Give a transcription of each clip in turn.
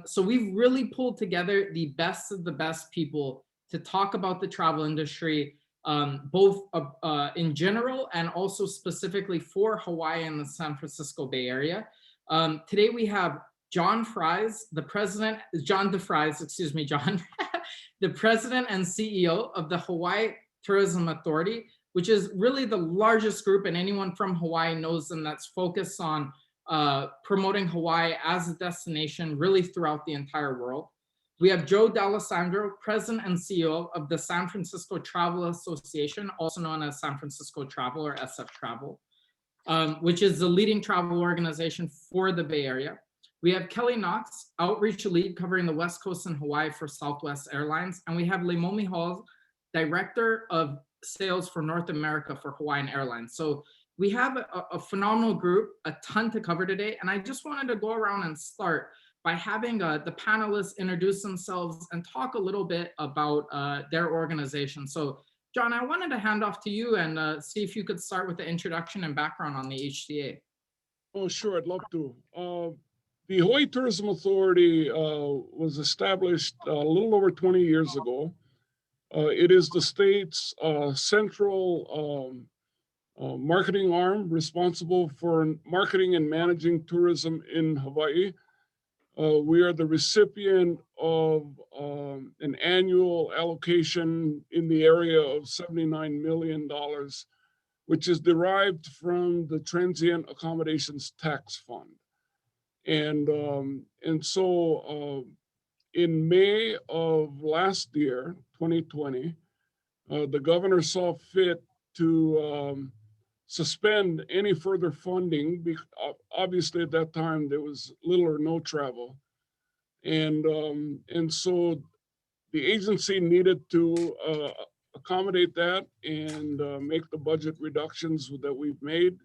So we've really pulled together the best of the best people to talk about the travel industry, both in general and also specifically for Hawaii and the San Francisco Bay Area. Today we have John DeFries, the president and CEO of the Hawaii Tourism Authority, which is really the largest group, and anyone from Hawaii knows them, that's focused on promoting Hawaii as a destination really throughout the entire world. We have Joe D'Alessandro, president and CEO of the San Francisco Travel Association, also known as San Francisco Travel or SF Travel, which is the leading travel organization for the Bay Area. We have Kelly Knox, outreach lead covering the West Coast and Hawaii for Southwest Airlines. And we have Leimomi Hall, director of sales for North America for Hawaiian Airlines. So we have a phenomenal group, a ton to cover today. And I just wanted to go around and start by having the panelists introduce themselves and talk a little bit about their organization. So John, I wanted to hand off to you and see if you could start with the introduction and background on the HTA. Oh, sure, I'd love to. The Hawaii Tourism Authority was established a little over 20 years ago. It is the state's central marketing arm responsible for marketing and managing tourism in Hawaii. We are the recipient of an annual allocation in the area of $79 million, which is derived from the Transient Accommodations Tax Fund. And so in May of last year, 2020, the governor saw fit to suspend any further funding. Obviously, at that time, there was little or no travel. And so the agency needed to accommodate that and make the budget reductions that we've made.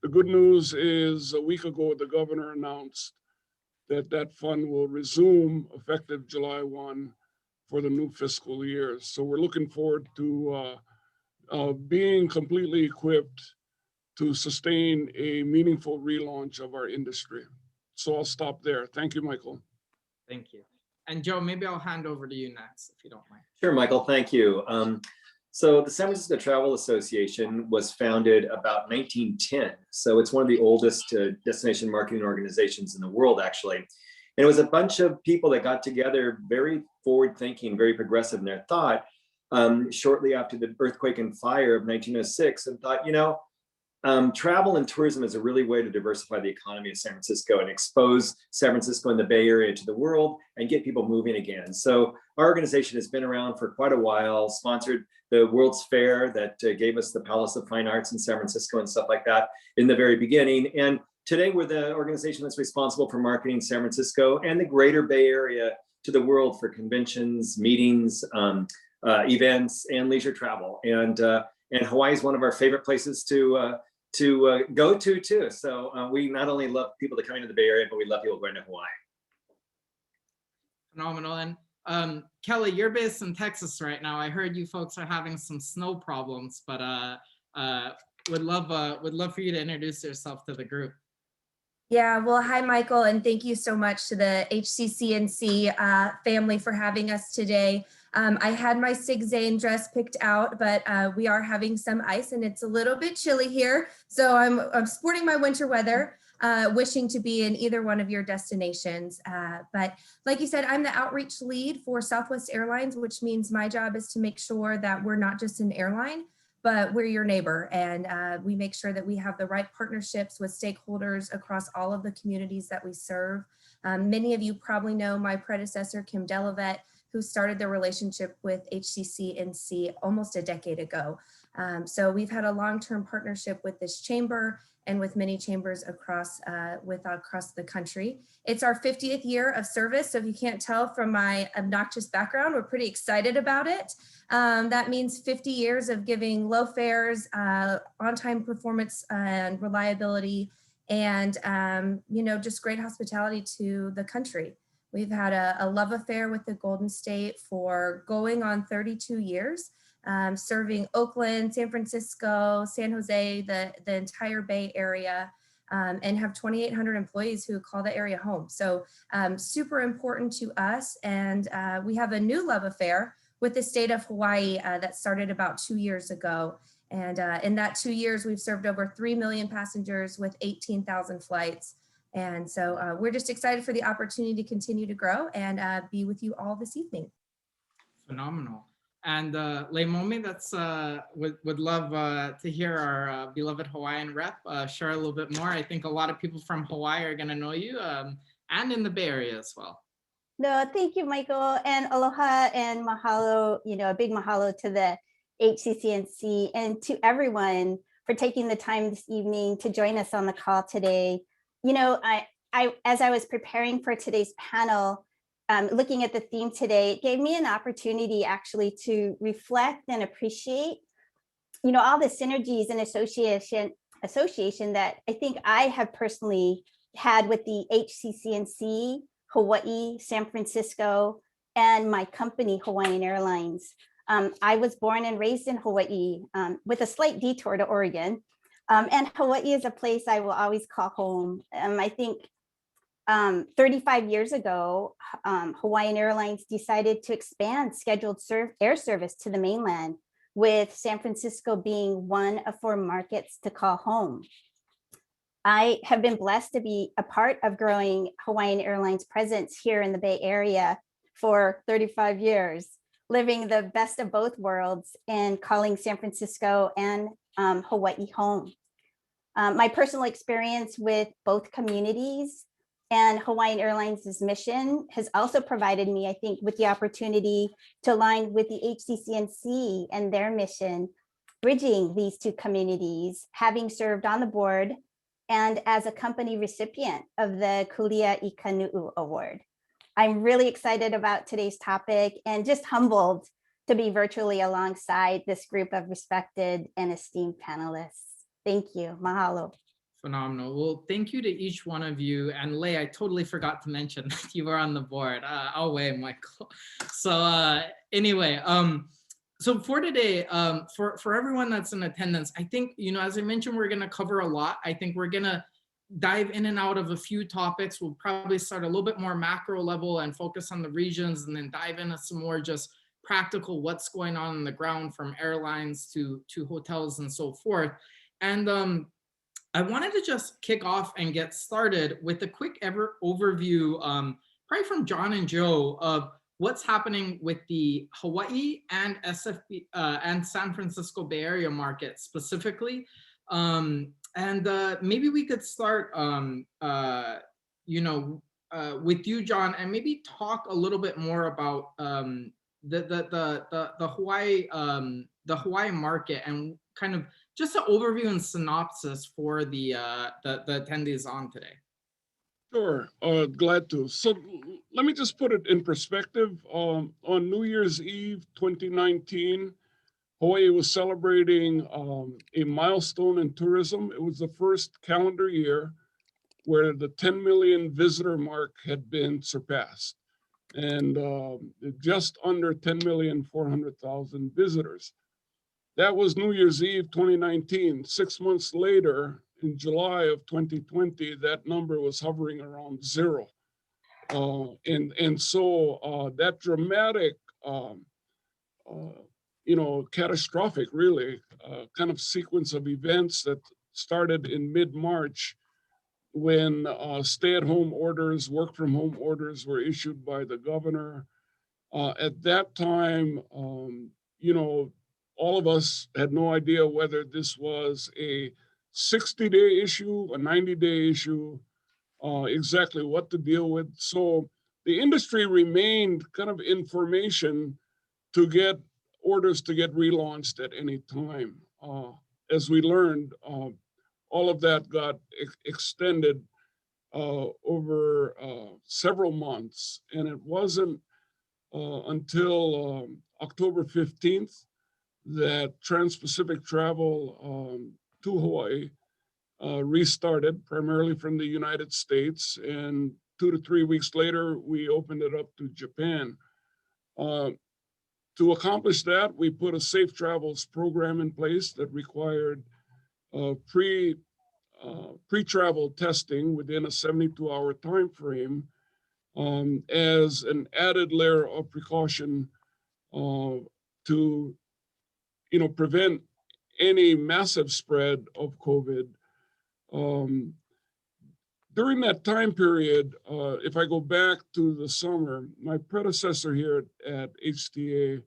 The good news is a week ago, the governor announced that that fund will resume effective July 1 for the new fiscal year. So we're looking forward to being completely equipped to sustain a meaningful relaunch of our industry. So I'll stop there. Thank you, Michael. Thank you. And Joe, maybe I'll hand over to you next, if you don't mind. Sure, Michael, thank you. So the San Francisco Travel Association was founded about 1910. So it's one of the oldest destination marketing organizations in the world, actually. And it was a bunch of people that got together, very forward thinking, very progressive in their thought, shortly after the earthquake and fire of 1906, and thought, you know, travel and tourism is a really way to diversify the economy of San Francisco and expose San Francisco and the Bay Area to the world and get people moving again. So our organization has been around for quite a while, sponsored the World's Fair that gave us the Palace of Fine Arts in San Francisco and stuff like that in the very beginning. And today we're the organization that's responsible for marketing San Francisco and the greater Bay Area to the world for conventions, meetings, events, and leisure travel. And Hawaii is one of our favorite places to go to too. So we not only love people to come into the Bay Area, but we love people going to Hawaii. Phenomenal. And Kelly, you're based in Texas right now. I heard you folks are having some snow problems, but would love for you to introduce yourself to the group. Yeah, well, hi, Michael, and thank you so much to the HCCNC family for having us today. I had my Sig Zane dress picked out, but we are having some ice and it's a little bit chilly here. So I'm sporting my winter weather, wishing to be in either one of your destinations. But like you said, I'm the outreach lead for Southwest Airlines, which means my job is to make sure that we're not just an airline, but we're your neighbor. And we make sure that we have the right partnerships with stakeholders across all of the communities that we serve. Many of you probably know my predecessor, Kim Delavet, who started the relationship with HCCNC almost a decade ago. So we've had a long-term partnership with this chamber and with many chambers across the country. It's our 50th year of service, so if you can't tell from my obnoxious background, we're pretty excited about it. That means 50 years of giving low fares, on-time performance and reliability, and just great hospitality to the country. We've had a love affair with the Golden State for going on 32 years, serving Oakland, San Francisco, San Jose, the entire Bay Area. and have 2,800 employees who call the area home. So super important to us. And we have a new love affair with the state of Hawaii that started about 2 years ago. And in that 2 years, we've served over 3 million passengers with 18,000 flights. And so we're just excited for the opportunity to continue to grow and be with you all this evening. Phenomenal. And Leimomi, that's would love to hear our beloved Hawaiian rep share a little bit more. I think a lot of people from Hawaii are going to know you and in the Bay Area as well. No, thank you, Michael, and aloha and mahalo, a big mahalo to the HCCNC and to everyone for taking the time this evening to join us on the call today. As I was preparing for today's panel, looking at the theme today, it gave me an opportunity actually to reflect and appreciate, all the synergies and association that I think I have personally had with the HCCNC, Hawaii, San Francisco, and my company, Hawaiian Airlines. I was born and raised in Hawaii with a slight detour to Oregon. And Hawaii is a place I will always call home. I think 35 years ago, Hawaiian Airlines decided to expand scheduled air service to the mainland, with San Francisco being one of 4 markets to call home. I have been blessed to be a part of growing Hawaiian Airlines presence here in the Bay Area for 35 years, living the best of both worlds and calling San Francisco and Hawaii home. My personal experience with both communities and Hawaiian Airlines' mission has also provided me, I think, with the opportunity to align with the HCCNC and their mission, bridging these 2 communities, having served on the board and as a company recipient of the Kulia I Kanu'u Award. I'm really excited about today's topic and just humbled to be virtually alongside this group of respected and esteemed panelists. Thank you. Mahalo. Phenomenal. Well, thank you to each one of you. And Lei, I totally forgot to mention that you were on the board. I'll wait, Michael. So anyway, so for today, for everyone that's in attendance, I think, as I mentioned, we're going to cover a lot. I think we're going to dive in and out of a few topics. We'll probably start a little bit more macro level and focus on the regions, and then dive into some more just practical what's going on the ground, from airlines to hotels and so forth. And I wanted to just kick off and get started with a quick overview, probably from John and Joe, of what's happening with the Hawaii and SFB and San Francisco Bay Area market specifically. And maybe we could start, with you, John, and maybe talk a little bit more about the Hawaii market, and kind of just an overview and synopsis for the attendees on today. Sure, glad to. So let me just put it in perspective. On New Year's Eve 2019, Hawaii was celebrating a milestone in tourism. It was the first calendar year where the 10 million visitor mark had been surpassed, and just under 10,400,000 visitors. That was New Year's Eve 2019. 6 months later, in July of 2020, that number was hovering around 0. And so that dramatic, catastrophic, really, kind of sequence of events that started in mid-March, when stay-at-home orders, work-from-home orders were issued by the governor. At that time, all of us had no idea whether this was a 60-day issue, a 90-day issue, exactly what to deal with. So the industry remained kind of in formation to get orders to get relaunched at any time. As we learned, all of that got extended over several months. And it wasn't until October 15th that trans-Pacific travel to Hawaii restarted, primarily from the United States. And 2 to 3 weeks later, we opened it up to Japan. To accomplish that, we put a safe travels program in place that required pre-travel testing within a 72-hour time frame as an added layer of precaution to prevent any massive spread of COVID. During that time period, if I go back to the summer, my predecessor here at HTA,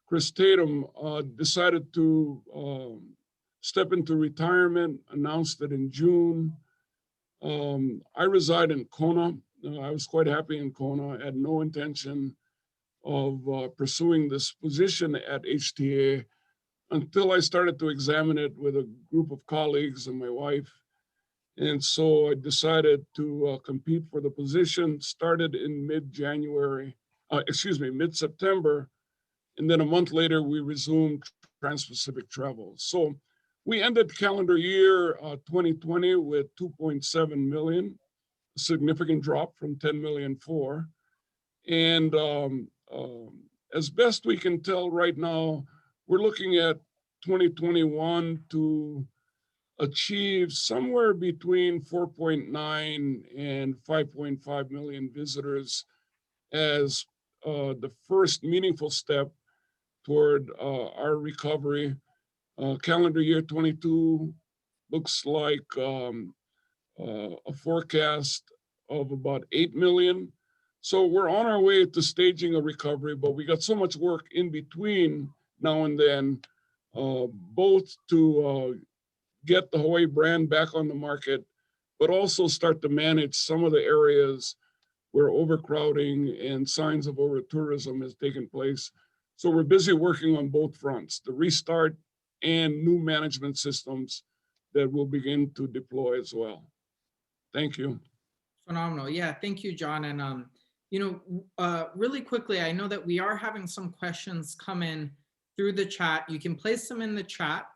Chris Tatum, decided to step into retirement, announced it in June. I reside in Kona. I was quite happy in Kona. I had no intention of pursuing this position at HTA until I started to examine it with a group of colleagues and my wife. And so I decided to compete for the position, started in mid-September. And then a month later, we resumed trans-Pacific travel. So we ended calendar year 2020 with 2.7 million, a significant drop from 10 million for. And as best we can tell right now, we're looking at 2021 to achieve somewhere between 4.9 and 5.5 million visitors as the first meaningful step toward our recovery. Calendar year 22 looks like a forecast of about 8 million. So we're on our way to staging a recovery, but we got so much work in between now and then, both to get the Hawaii brand back on the market, but also start to manage some of the areas where overcrowding and signs of over-tourism has taken place. So we're busy working on both fronts, the restart and new management systems that we'll begin to deploy as well. Thank you. Phenomenal. Yeah, thank you, John. And, really quickly, I know that we are having some questions come in through the chat. You can place them in the chat.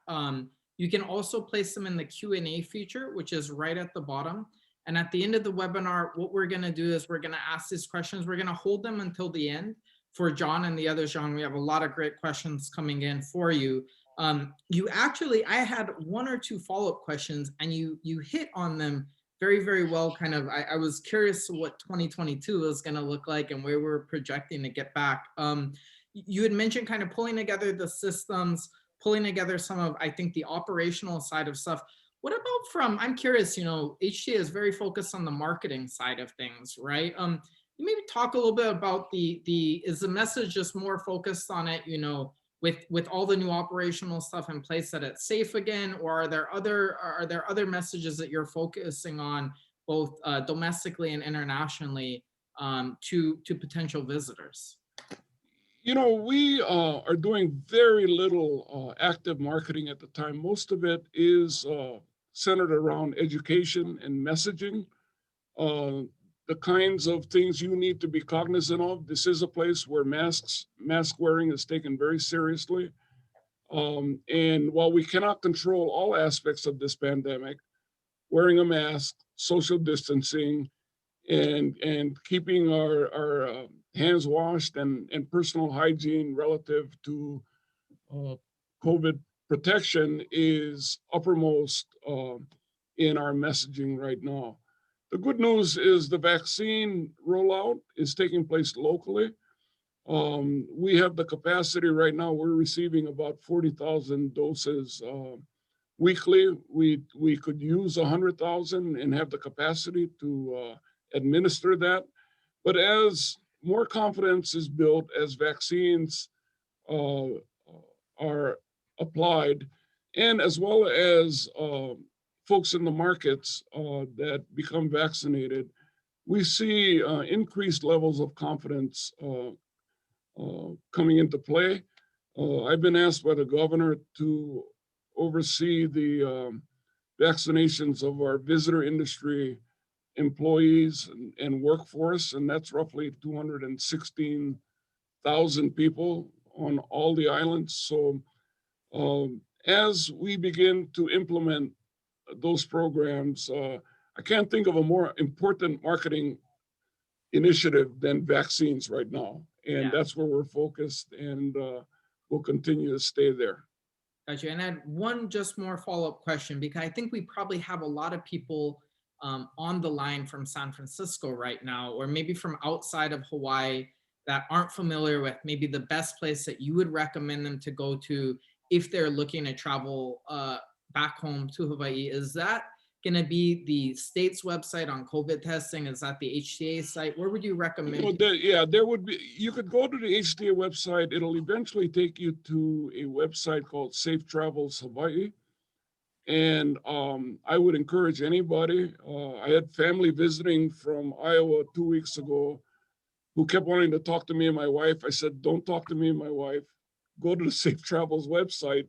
You can also place them in the Q&A feature, which is right at the bottom. And at the end of the webinar, what we're going to do is we're going to ask these questions. We're going to hold them until the end for John and the others. John, we have a lot of great questions coming in for you. I had one or two follow-up questions, and you hit on them very, very well. Kind of, I was curious what 2022 is going to look like and where we're projecting to get back. You had mentioned kind of pulling together the systems, pulling together some of, I think, the operational side of stuff. What about I'm curious, HTA is very focused on the marketing side of things, right? You maybe talk a little bit about is the message just more focused on it, with all the new operational stuff in place that it's safe again, or are there other messages that you're focusing on both domestically and internationally to potential visitors? We are doing very little active marketing at the time. Most of it is centered around education and messaging, the kinds of things you need to be cognizant of. This is a place where mask wearing is taken very seriously. And while we cannot control all aspects of this pandemic, wearing a mask, social distancing, and keeping our hands washed and personal hygiene relative to COVID protection is uppermost in our messaging right now. The good news is the vaccine rollout is taking place locally. We have the capacity right now. We're receiving about 40,000 doses weekly. We could use 100,000 and have the capacity to administer that. But as more confidence is built, as vaccines are applied, and as well as folks in the markets that become vaccinated, we see increased levels of confidence coming into play. I've been asked by the governor to oversee the vaccinations of our visitor industry employees and workforce, and that's roughly 216,000 people on all the islands. So as we begin to implement those programs, I can't think of a more important marketing initiative than vaccines right now. And that's where we're focused, and we'll continue to stay there. Got you. And I had one just more follow-up question, because I think we probably have a lot of people on the line from San Francisco right now, or maybe from outside of Hawaii, that aren't familiar with maybe the best place that you would recommend them to go to if they're looking to travel back home to Hawaii. Is that going to be the state's website on COVID testing? Is that the HCA site? Where would you recommend? There would be, you could go to the HCA website. It'll eventually take you to a website called Safe Travels Hawaii. And I would encourage anybody. I had family visiting from Iowa 2 weeks ago who kept wanting to talk to me and my wife. I said, don't talk to me and my wife. Go to the Safe Travels website,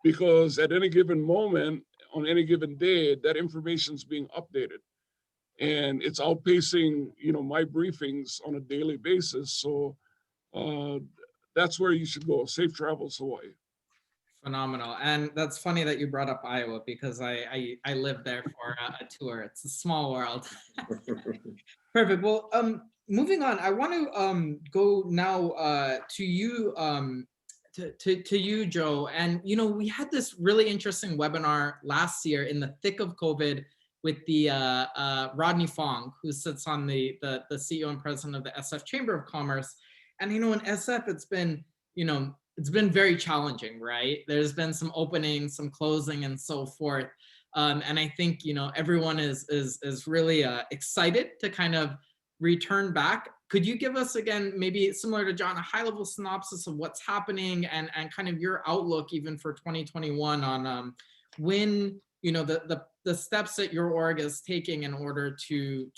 because at any given moment, on any given day, that information is being updated. And it's outpacing, my briefings on a daily basis. So that's where you should go, Safe Travels Hawaii. Phenomenal. And that's funny that you brought up Iowa, because I lived there for a tour. It's a small world. Perfect. Well, moving on, I want to go now to you, to you, Joe. And, we had this really interesting webinar last year in the thick of COVID with the Rodney Fong, who sits on the CEO and president of the SF Chamber of Commerce. And, in SF, it's been very challenging, right? There's been some opening, some closing, and so forth. And I think, everyone is really excited to kind of return back. Could you give us, again, maybe similar to John, a high-level synopsis of what's happening and kind of your outlook even for 2021 on when, the steps that your org is taking in order to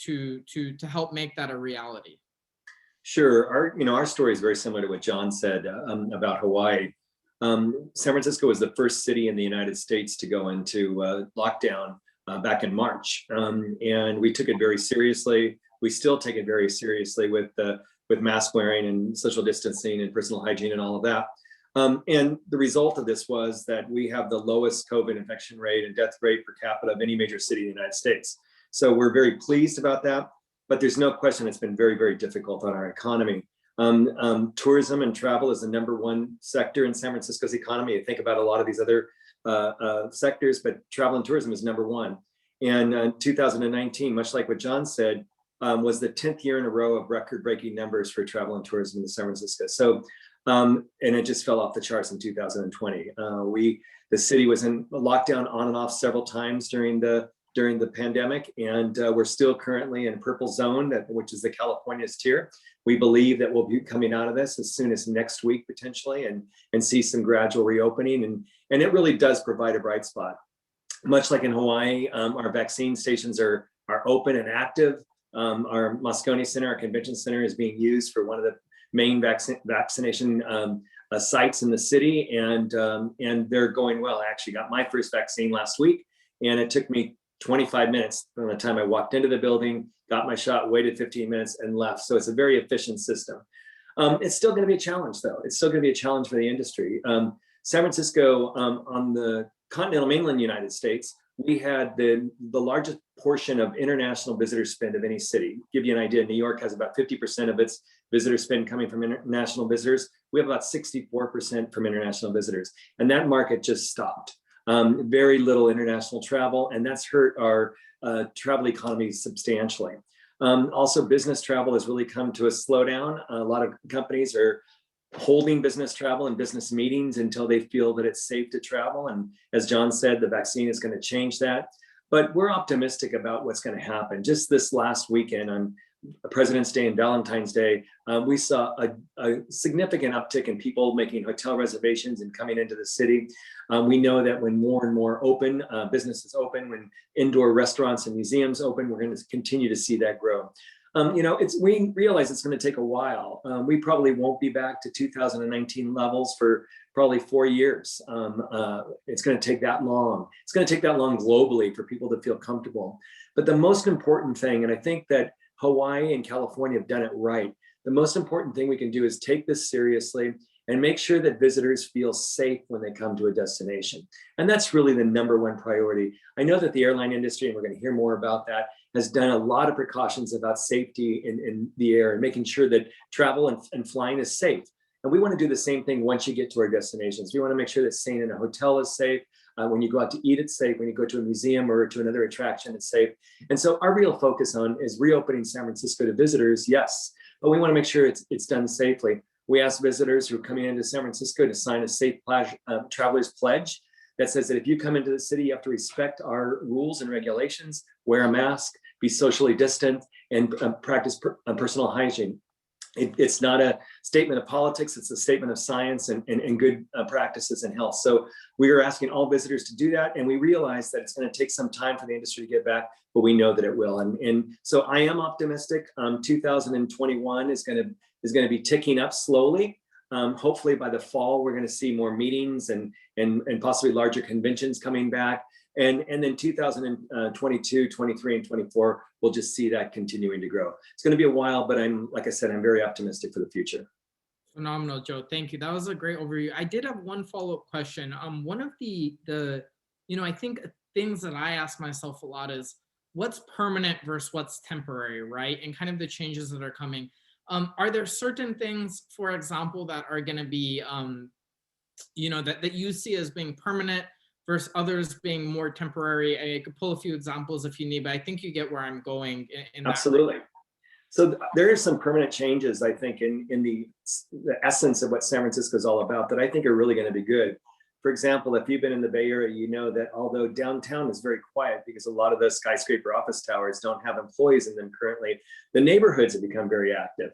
help make that a reality? Sure. Our story is very similar to what John said about Hawaii. San Francisco was the first city in the United States to go into lockdown back in March, and we took it very seriously. We still take it very seriously with mask wearing and social distancing and personal hygiene and all of that. And the result of this was that we have the lowest COVID infection rate and death rate per capita of any major city in the United States. So we're very pleased about that. But there's no question it's been very, very difficult on our economy. Tourism and travel is the #1 sector in San Francisco's economy. You think about a lot of these other sectors, but travel and tourism is #1. And 2019, much like what John said, was the 10th year in a row of record-breaking numbers for travel and tourism in San Francisco. So, and it just fell off the charts in 2020. The city was in lockdown on and off several times during the pandemic, and we're still currently in purple zone, which is the California's tier. We believe that we'll be coming out of this as soon as next week potentially, and see some gradual reopening, and it really does provide a bright spot. Much like in Hawaii, our vaccine stations are open and active. Our Moscone Center, our convention center, is being used for one of the main vaccination sites in the city, and they're going well. I actually got my first vaccine last week, and it took me 25 minutes from the time I walked into the building, got my shot, waited 15 minutes, and left. So it's a very efficient system. It's still going to be a challenge, though. It's still going to be a challenge for the industry. San Francisco, on the continental mainland United States, we had the largest portion of international visitor spend of any city. Give you an idea, New York has about 50% of its visitor spend coming from international visitors. We have about 64% from international visitors, and that market just stopped. Very little international travel, and that's hurt our travel economy substantially. Also, business travel has really come to a slowdown. A lot of companies are holding business travel and business meetings until they feel that it's safe to travel. And as John said, the vaccine is going to change that. But we're optimistic about what's going to happen. Just this last weekend on President's Day and Valentine's Day, we saw a significant uptick in people making hotel reservations and coming into the city. We know that when more and more open, businesses open, when indoor restaurants and museums open, we're going to continue to see that grow. We realize it's going to take a while. We probably won't be back to 2019 levels for probably 4 years. It's going to take that long. It's going to take that long globally for people to feel comfortable. But the most important thing, and I think that Hawaii and California have done it right, the most important thing we can do is take this seriously and make sure that visitors feel safe when they come to a destination. And that's really the #1 priority. I know that the airline industry, and we're going to hear more about that, has done a lot of precautions about safety in the air and making sure that travel and flying is safe. And we want to do the same thing once you get to our destinations. We want to make sure that staying in a hotel is safe. When you go out to eat, it's safe. When you go to a museum or to another attraction, it's safe. And so our real focus on is reopening San Francisco to visitors, yes, but we want to make sure it's done safely. We ask visitors who are coming into San Francisco to sign a safe traveler's pledge that says that if you come into the city, you have to respect our rules and regulations, wear a mask, be socially distant, and practice personal hygiene. It's not a statement of politics, it's a statement of science and good practices in health. So we are asking all visitors to do that. And we realize that it's going to take some time for the industry to get back, but we know that it will. And so I am optimistic. 2021 is going to be ticking up slowly. Hopefully by the fall, we're going to see more meetings and possibly larger conventions coming back. And then 2022, 23, and 24, we'll just see that continuing to grow. It's going to be a while, but like I said, I'm very optimistic for the future. Phenomenal, Joe. Thank you. That was a great overview. I did have one follow-up question. One of the I think things that I ask myself a lot is what's permanent versus what's temporary, right? And kind of the changes that are coming. Are there certain things, for example, that are going to be, that you see as being permanent versus others being more temporary? I could pull a few examples if you need, but I think you get where I'm going in that. Absolutely. So there are some permanent changes, I think, in the essence of what San Francisco is all about that I think are really going to be good. For example, if you've been in the Bay Area, you know that although downtown is very quiet because a lot of the skyscraper office towers don't have employees in them currently, the neighborhoods have become very active.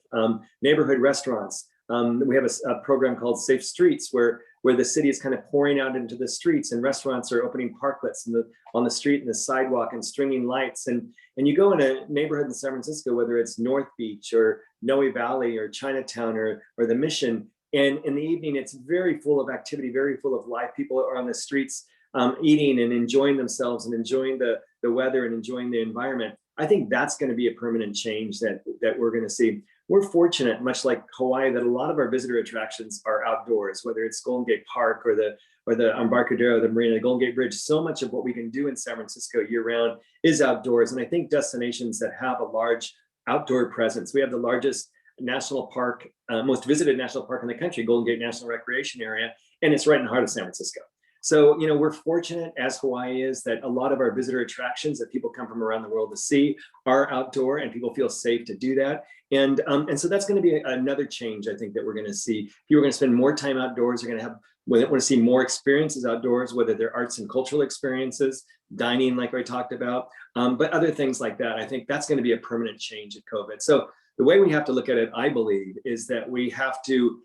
Neighborhood restaurants. We have a program called Safe Streets where the city is kind of pouring out into the streets, and restaurants are opening parklets on the street and the sidewalk and stringing lights. And you go in a neighborhood in San Francisco, whether it's North Beach or Noe Valley or Chinatown or the Mission, and in the evening, it's very full of activity, very full of life. People are on the streets eating and enjoying themselves and enjoying the weather and enjoying the environment. I think that's going to be a permanent change that we're going to see. We're fortunate, much like Hawaii, that a lot of our visitor attractions are outdoors, whether it's Golden Gate Park or the Embarcadero, the Marina, the Golden Gate Bridge. So much of what we can do in San Francisco year round is outdoors. And I think destinations that have a large outdoor presence, we have the largest national park, most visited national park in the country, Golden Gate National Recreation Area, and it's right in the heart of San Francisco. So, we're fortunate, as Hawaii is, that a lot of our visitor attractions that people come from around the world to see are outdoor, and people feel safe to do that. And so that's going to be another change, I think, that we're going to see. People are going to spend more time outdoors. They're going to want to see more experiences outdoors, whether they're arts and cultural experiences, dining, like I talked about, but other things like that. I think that's going to be a permanent change of COVID. So the way we have to look at it, I believe, is that we have to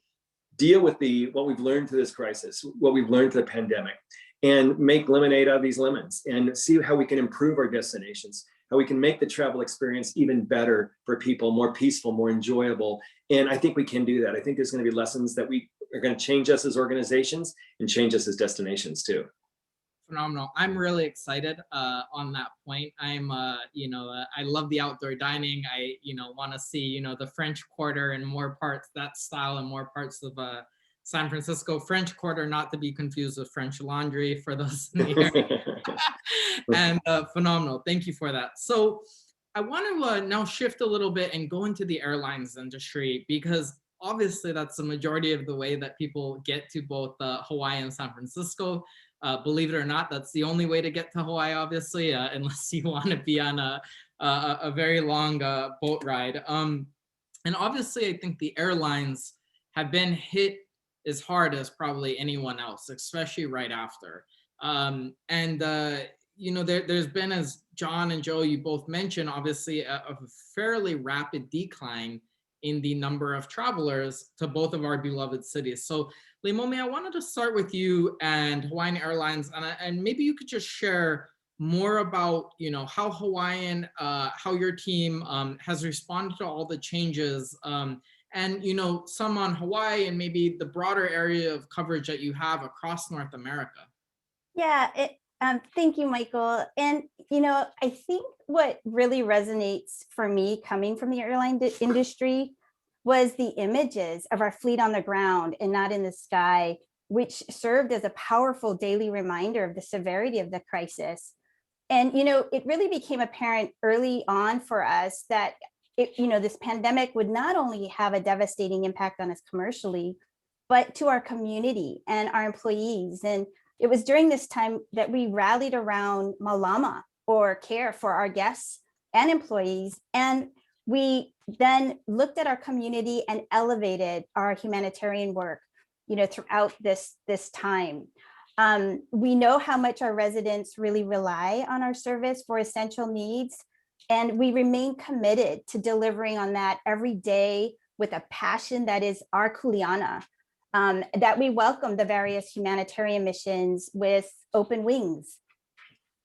deal with what we've learned through this crisis, what we've learned through the pandemic, and make lemonade out of these lemons and see how we can improve our destinations, how we can make the travel experience even better for people, more peaceful, more enjoyable. And I think we can do that. I think there's going to be lessons that we are going to change us as organizations and change us as destinations too. Phenomenal. I'm really excited on that point. I love the outdoor dining. I, want to see, the French Quarter and more parts, that style, and more parts of San Francisco. French Quarter, not to be confused with French Laundry for those in the area. And phenomenal. Thank you for that. So I want to now shift a little bit and go into the airlines industry, because obviously that's the majority of the way that people get to both Hawaii and San Francisco. Believe it or not, that's the only way to get to Hawaii, obviously, unless you want to be on a very long boat ride. And obviously, I think the airlines have been hit as hard as probably anyone else, especially right after. There's been, as John and Joe, you both mentioned, obviously, a fairly rapid decline in the number of travelers to both of our beloved cities. So Leimomi, I wanted to start with you and Hawaiian Airlines, and maybe you could just share more about, how Hawaiian, how your team has responded to all the changes, and, some on Hawaii and maybe the broader area of coverage that you have across North America. Yeah, thank you, Michael. And, I think what really resonates for me coming from the airline industry was the images of our fleet on the ground and not in the sky, which served as a powerful daily reminder of the severity of the crisis. And, it really became apparent early on for us that, this pandemic would not only have a devastating impact on us commercially, but to our community and our employees. And it was during this time that we rallied around Malama, or care for our guests and employees. And we then looked at our community and elevated our humanitarian work, throughout this time. We know how much our residents really rely on our service for essential needs, and we remain committed to delivering on that every day with a passion that is our kuleana, that we welcome the various humanitarian missions with open wings.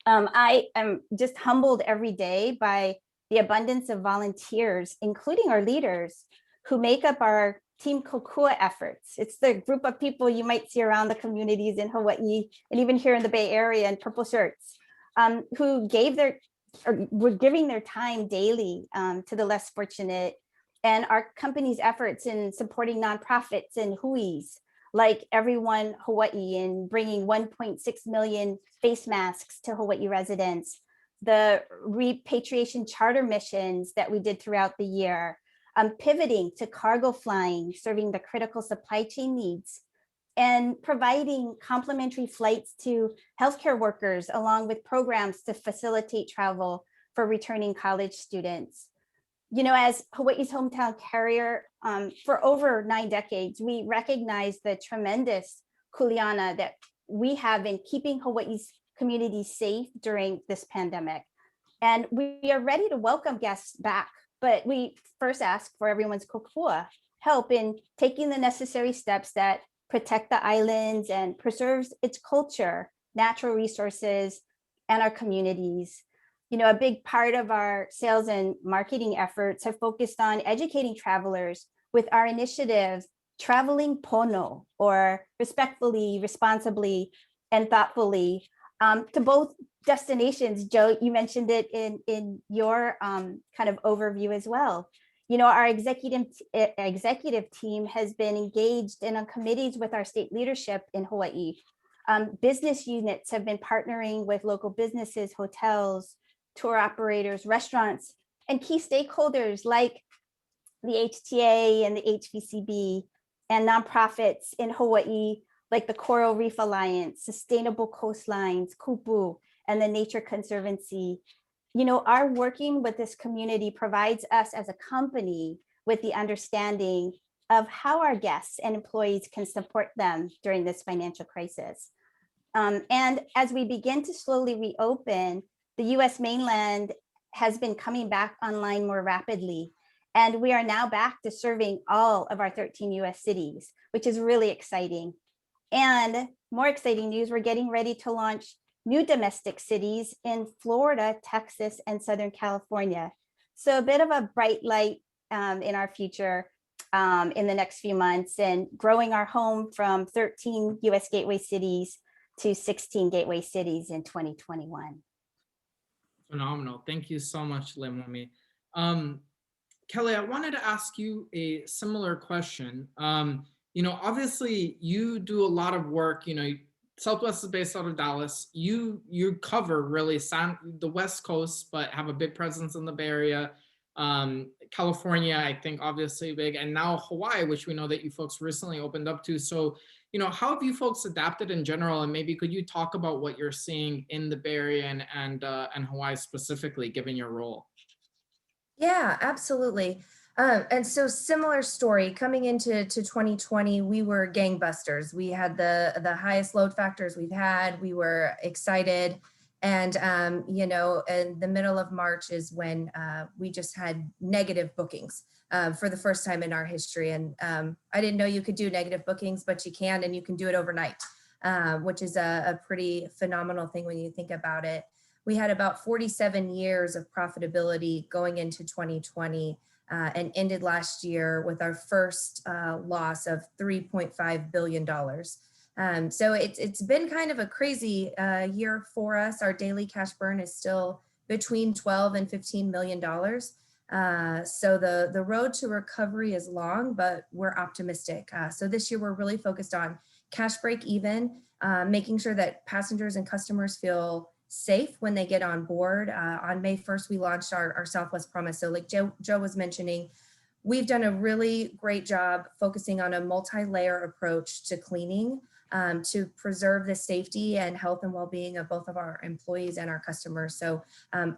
I am just humbled every day by the abundance of volunteers, including our leaders, who make up our Team Kokua efforts. It's the group of people you might see around the communities in Hawaii and even here in the Bay Area in purple shirts, who were giving their time daily to the less fortunate, and our company's efforts in supporting nonprofits and huis like Everyone Hawaii in bringing 1.6 million face masks to Hawaii residents, the repatriation charter missions that we did throughout the year, pivoting to cargo flying, serving the critical supply chain needs, and providing complimentary flights to healthcare workers, along with programs to facilitate travel for returning college students. As Hawaii's hometown carrier for over 9 decades, we recognize the tremendous kuleana that we have in keeping Hawaii's communities safe during this pandemic. And we are ready to welcome guests back, but we first ask for everyone's kokua help in taking the necessary steps that protect the islands and preserves its culture, natural resources, and our communities. A big part of our sales and marketing efforts have focused on educating travelers with our initiative, Traveling Pono, or respectfully, responsibly, and thoughtfully, to both destinations. Joe, you mentioned it in your kind of overview as well. Our executive team has been engaged in on committees with our state leadership in Hawaii. Business units have been partnering with local businesses, hotels, tour operators, restaurants, and key stakeholders like the HTA and the HVCB, and nonprofits in Hawaii like the Coral Reef Alliance, Sustainable Coastlines, Kupu, and the Nature Conservancy. Our working with this community provides us as a company with the understanding of how our guests and employees can support them during this financial crisis. And as we begin to slowly reopen, the US mainland has been coming back online more rapidly. And we are now back to serving all of our 13 US cities, which is really exciting. And more exciting news, we're getting ready to launch new domestic cities in Florida, Texas, and Southern California. So a bit of a bright light in our future in the next few months, and growing our home from 13 US gateway cities to 16 gateway cities in 2021. Phenomenal. Thank you so much, Leimomi. Kelly, I wanted to ask you a similar question. Obviously you do a lot of work, Southwest is based out of Dallas. You cover really the West Coast, but have a big presence in the Bay Area. California, I think obviously big, and now Hawaii, which we know that you folks recently opened up to. So, how have you folks adapted in general? And maybe could you talk about what you're seeing in the Bay Area and Hawaii specifically, given your role? Yeah, absolutely. And so similar story coming into 2020, we were gangbusters. We had the highest load factors we've had. We were excited. And, in the middle of March is when we just had negative bookings for the first time in our history. And I didn't know you could do negative bookings, but you can, and you can do it overnight, which is a pretty phenomenal thing when you think about it. We had about 47 years of profitability going into 2020 and ended last year with our first loss of $3.5 billion. So it's been kind of a crazy year for us. Our daily cash burn is still between $12 and $15 million. So the road to recovery is long, but we're optimistic. So this year we're really focused on cash break even, making sure that passengers and customers feel safe when they get on board. On May 1st, we launched our Southwest Promise. So like Joe was mentioning, we've done a really great job focusing on a multi-layer approach to cleaning to preserve the safety and health and well-being of both of our employees and our customers. So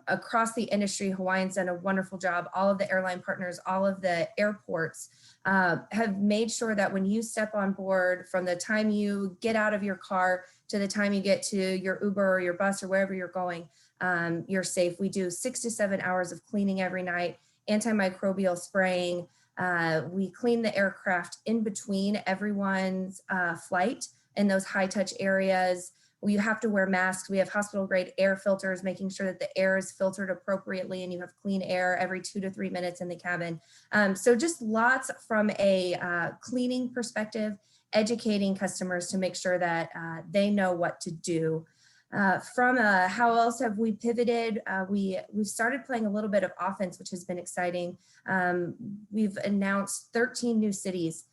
across the industry, Hawaiian's done a wonderful job. All of the airline partners, all of the airports have made sure that when you step on board, from the time you get out of your car to the time you get to your Uber or your bus or wherever you're going, you're safe. We do 6 to 7 hours of cleaning every night, antimicrobial spraying. We clean the aircraft in between everyone's flight in those high touch areas. You have to wear masks. We have hospital grade air filters, making sure that the air is filtered appropriately and you have clean air every 2 to 3 minutes in the cabin. So just lots from a cleaning perspective, educating customers to make sure that they know what to do. From how else have we pivoted? We've started playing a little bit of offense, which has been exciting. We've announced 13 new cities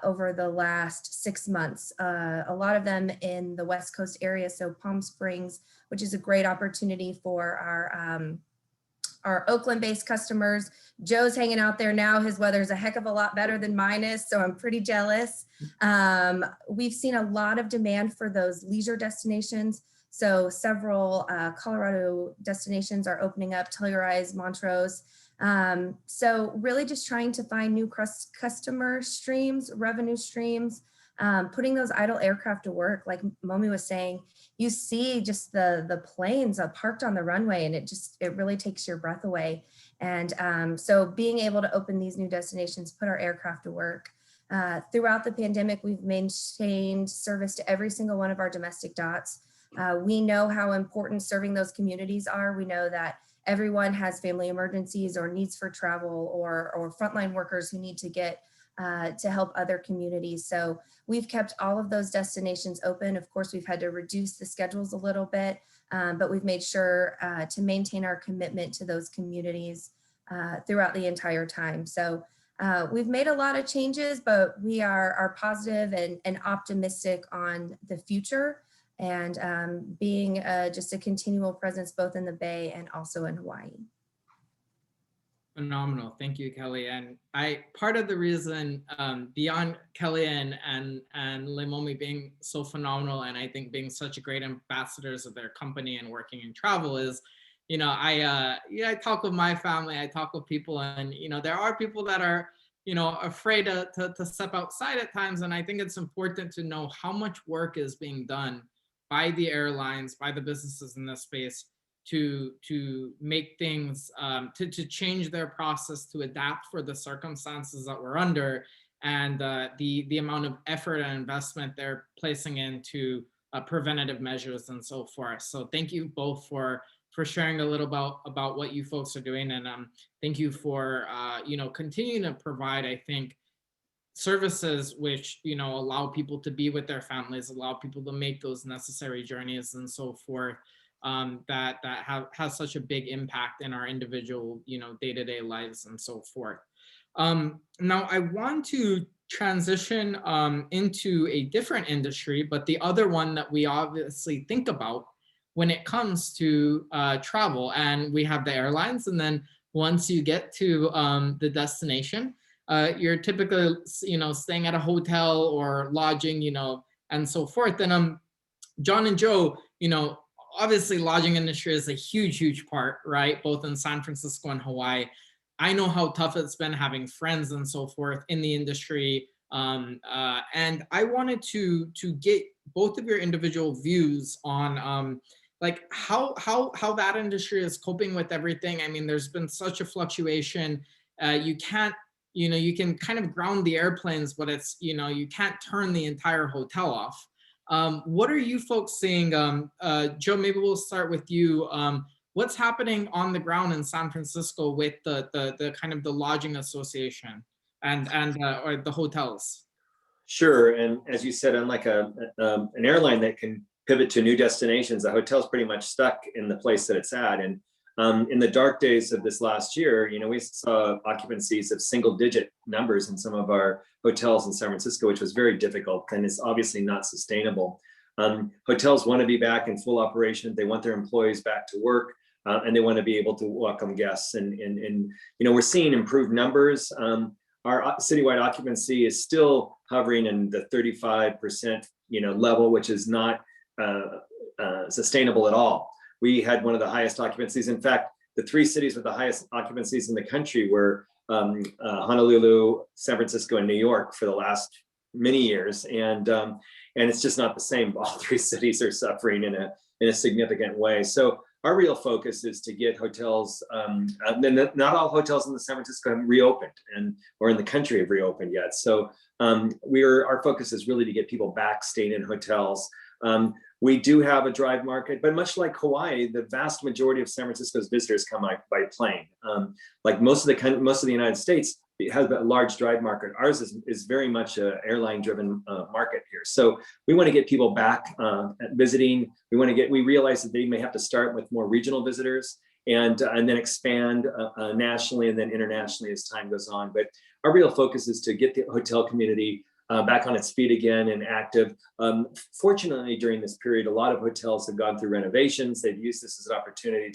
over the last 6 months, a lot of them in the West Coast area. So Palm Springs, which is a great opportunity for our Oakland-based customers. Joe's hanging out there now. His weather's a heck of a lot better than mine is, so I'm pretty jealous. We've seen a lot of demand for those leisure destinations. So several Colorado destinations are opening up, Telluride, Montrose. So really just trying to find new customer streams, revenue streams, putting those idle aircraft to work. Like Momi was saying, you see just the planes parked on the runway, and it really takes your breath away. And so being able to open these new destinations, put our aircraft to work. Throughout the pandemic, we've maintained service to every single one of our domestic dots. We know how important serving those communities are. We know that everyone has family emergencies or needs for travel, or frontline workers who need to get to help other communities. So we've kept all of those destinations open. Of course, we've had to reduce the schedules a little bit, but we've made sure to maintain our commitment to those communities throughout the entire time. So we've made a lot of changes, but we are positive and optimistic on the future, and being just a continual presence both in the Bay and also in Hawaii. Phenomenal. Thank you, Kelly. And part of the reason beyond Kelly and Leimomi being so phenomenal, and I think being such a great ambassadors of their company and working in travel is, I talk with my family, I talk with people, and, there are people that are, afraid to step outside at times. And I think it's important to know how much work is being done by the airlines, by the businesses in this space to make things, to change their process, to adapt for the circumstances that we're under, and the amount of effort and investment they're placing into preventative measures and so forth. So thank you both for sharing a little about what you folks are doing, and thank you for continuing to provide, I think, services which allow people to be with their families, allow people to make those necessary journeys and so forth, that has such a big impact in our individual day-to-day lives and so forth. Now I want to transition into a different industry, but the other one that we obviously think about when it comes to travel. And we have the airlines, and then once you get to the destination, you're typically, staying at a hotel or lodging, and so forth. And John and Joe, obviously lodging industry is a huge part, right? Both in San Francisco and Hawaii. I know how tough it's been having friends and so forth in the industry. And I wanted to get both of your individual views on like how that industry is coping with everything. I mean, there's been such a fluctuation. You can't, you can kind of ground the airplanes, but it's, you can't turn the entire hotel off. What are you folks seeing? Joe, maybe we'll start with you. What's happening on the ground in San Francisco with the kind of the lodging association and or the hotels? Sure, and as you said, unlike an airline that can pivot to new destinations, the hotel's pretty much stuck in the place that it's at. And in the dark days of this last year, we saw occupancies of single-digit numbers in some of our hotels in San Francisco, which was very difficult and is obviously not sustainable. Hotels want to be back in full operation. They want their employees back to work. and they want to be able to welcome guests. And we're seeing improved numbers. Our citywide occupancy is still hovering in the 35% level, which is not sustainable at all. We had one of the highest occupancies. In fact, the 3 cities with the highest occupancies in the country were Honolulu, San Francisco, and New York for the last many years. And it's just not the same. All 3 cities are suffering in a significant way. So our real focus is to get hotels. Not all hotels in the San Francisco have reopened, or in the country have reopened yet. So our focus is really to get people back staying in hotels. We do have a drive market, but much like Hawaii, the vast majority of San Francisco's visitors come by plane. Like most of the United States, it has a large drive market. Ours is very much an airline-driven market here. So we want to get people back visiting. We realize that they may have to start with more regional visitors and then expand nationally and then internationally as time goes on. But our real focus is to get the hotel community back on its feet again and active. Fortunately, during this period, a lot of hotels have gone through renovations. They've used this as an opportunity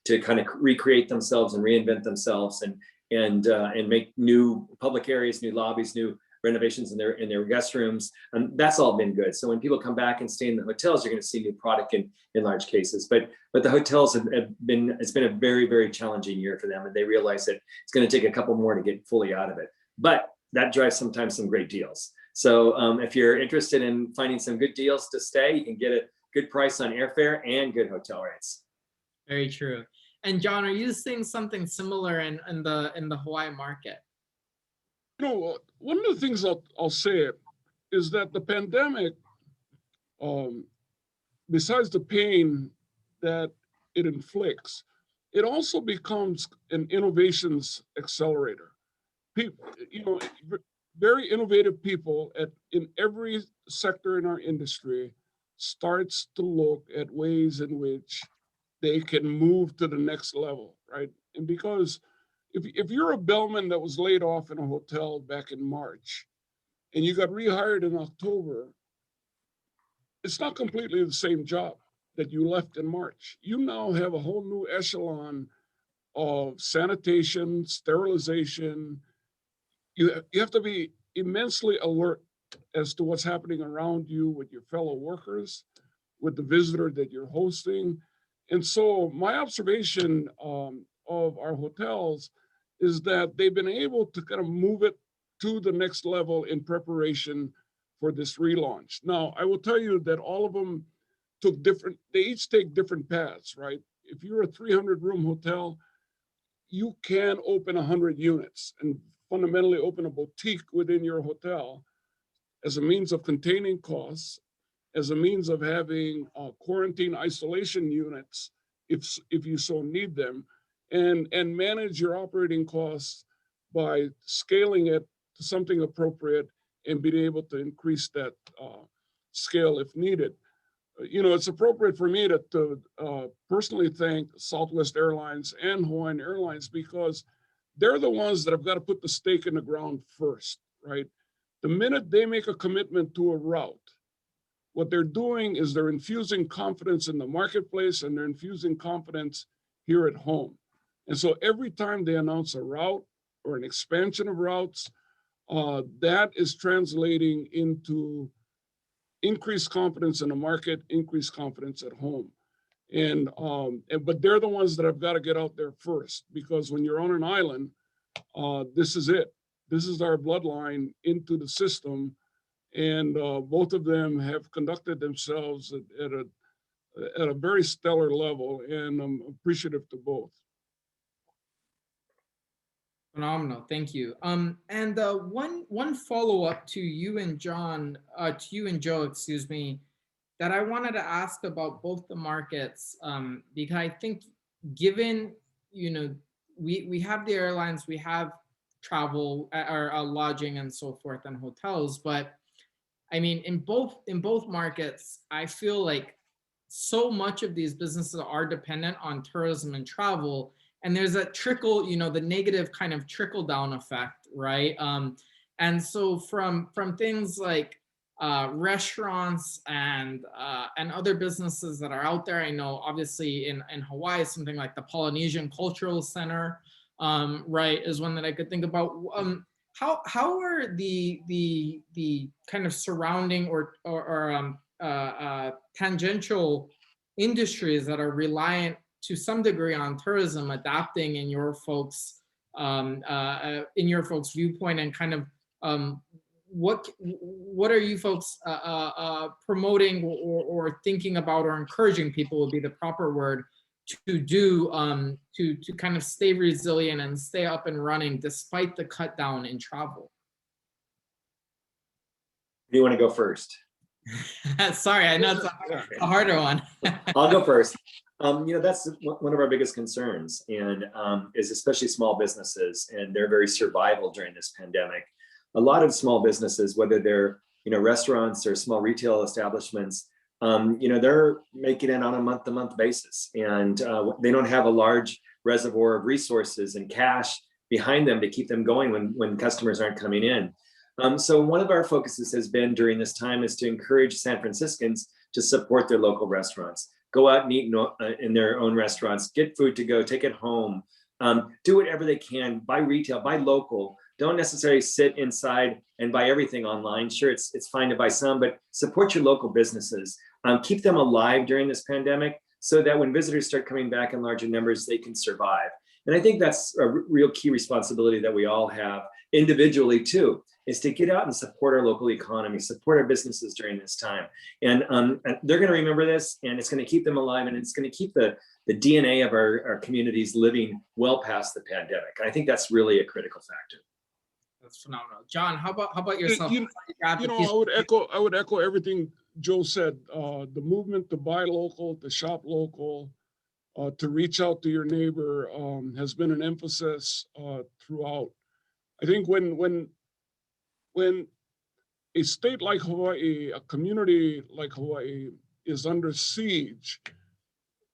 to kind of recreate themselves and reinvent themselves and make new public areas, new lobbies, new renovations in their guest rooms. And that's all been good. So when people come back and stay in the hotels, you're going to see new product in large cases. But the hotels it's been a very, very challenging year for them. And they realize that it's going to take a couple more to get fully out of it. But that drives sometimes some great deals. So if you're interested in finding some good deals to stay, you can get a good price on airfare and good hotel rates. Very true. And John, are you seeing something similar in the Hawaii market? One of the things I'll say is that the pandemic, besides the pain that it inflicts, it also becomes an innovations accelerator. People, very innovative people in every sector in our industry starts to look at ways in which they can move to the next level, right? And because if you're a bellman that was laid off in a hotel back in March and you got rehired in October, it's not completely the same job that you left in March. You now have a whole new echelon of sanitation, sterilization. You have to be immensely alert as to what's happening around you with your fellow workers, with the visitor that you're hosting. And so my observation of our hotels is that they've been able to kind of move it to the next level in preparation for this relaunch. Now, I will tell you that all of them they each take different paths, right? If you're a 300-room hotel, you can open 100 units and fundamentally open a boutique within your hotel as a means of containing costs, as a means of having quarantine isolation units if you so need them, and manage your operating costs by scaling it to something appropriate and being able to increase that scale if needed. It's appropriate for me to personally thank Southwest Airlines and Hawaiian Airlines because they're the ones that have got to put the stake in the ground first, right? The minute they make a commitment to a route, what they're doing is they're infusing confidence in the marketplace and they're infusing confidence here at home. And so every time they announce a route or an expansion of routes, that is translating into increased confidence in the market, increased confidence at home. But they're the ones that have got to get out there first, because when you're on an island, this is it. This is our bloodline into the system. And both of them have conducted themselves at a very stellar level, and I'm appreciative to both. Phenomenal, thank you. And one follow-up to you and John, to you and Joe, excuse me, that I wanted to ask about both the markets, because I think given, we have the airlines, we have travel or lodging and so forth and hotels, but I mean, in both markets, I feel like so much of these businesses are dependent on tourism and travel. And there's a trickle, the negative kind of trickle down effect, right? And so from things like restaurants and other businesses that are out there. I know obviously in Hawaii, something like the Polynesian Cultural Center, right, is one that I could think about. How are the kind of surrounding or tangential industries that are reliant to some degree on tourism adapting in your folks' viewpoint, and kind of what are you folks promoting or thinking about, or encouraging people would be the proper word, to do to kind of stay resilient and stay up and running despite the cut down in travel? Do you want to go first? Sorry, I know it's a harder one. I'll go first. That's one of our biggest concerns, and is especially small businesses and their very survival during this pandemic. A lot of small businesses, whether they're restaurants or small retail establishments, they're making it on a month-to-month basis, and they don't have a large reservoir of resources and cash behind them to keep them going when customers aren't coming in. So one of our focuses has been during this time is to encourage San Franciscans to support their local restaurants. Go out and eat in their own restaurants, get food to go, take it home, do whatever they can, buy retail, buy local. Don't necessarily sit inside and buy everything online. Sure, it's fine to buy some, but support your local businesses. Keep them alive during this pandemic so that when visitors start coming back in larger numbers, they can survive. And I think that's a real key responsibility that we all have individually too, is to get out and support our local economy, support our businesses during this time. And they're going to remember this, and it's going to keep them alive, and it's going to keep the DNA of our communities living well past the pandemic. And I think that's really a critical factor. That's phenomenal. John, how about yourself? I would echo everything Joe said. The movement to buy local, to shop local, to reach out to your neighbor has been an emphasis throughout. I think when a state like Hawaii, a community like Hawaii is under siege,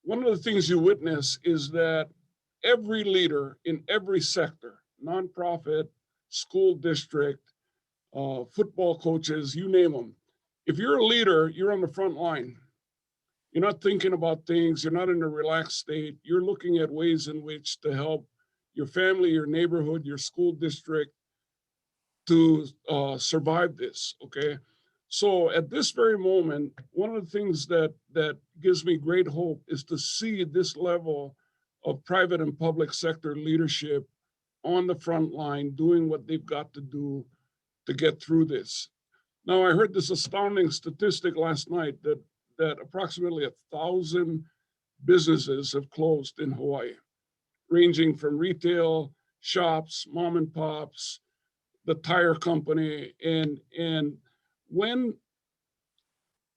one of the things you witness is that every leader in every sector, nonprofit, school district, football coaches, you name them. If you're a leader, you're on the front line. You're not thinking about things. You're not in a relaxed state. You're looking at ways in which to help your family, your neighborhood, your school district to survive this, okay? So at this very moment, one of the things that gives me great hope is to see this level of private and public sector leadership on the front line, doing what they've got to do to get through this. Now, I heard this astounding statistic last night that approximately 1,000 businesses have closed in Hawaii, ranging from retail, shops, mom and pops, the tire company. And when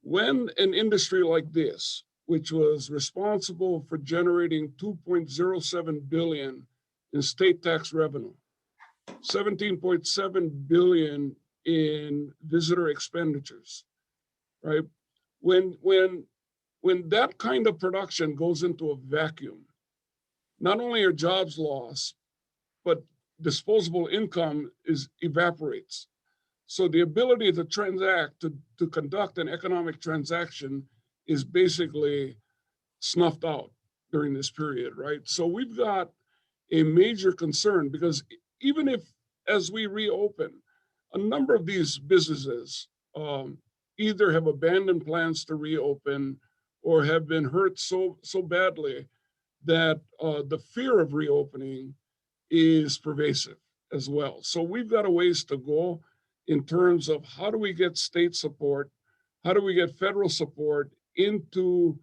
an industry like this, which was responsible for generating $2.07 billion in state tax revenue, $17.7 billion in visitor expenditures, right? When that kind of production goes into a vacuum, not only are jobs lost, but disposable income evaporates. So the ability to transact, to conduct an economic transaction is basically snuffed out during this period, right? So we've got a major concern, because even if, as we reopen, a number of these businesses either have abandoned plans to reopen or have been hurt so badly that the fear of reopening is pervasive as well. So we've got a ways to go in terms of how do we get state support, how do we get federal support into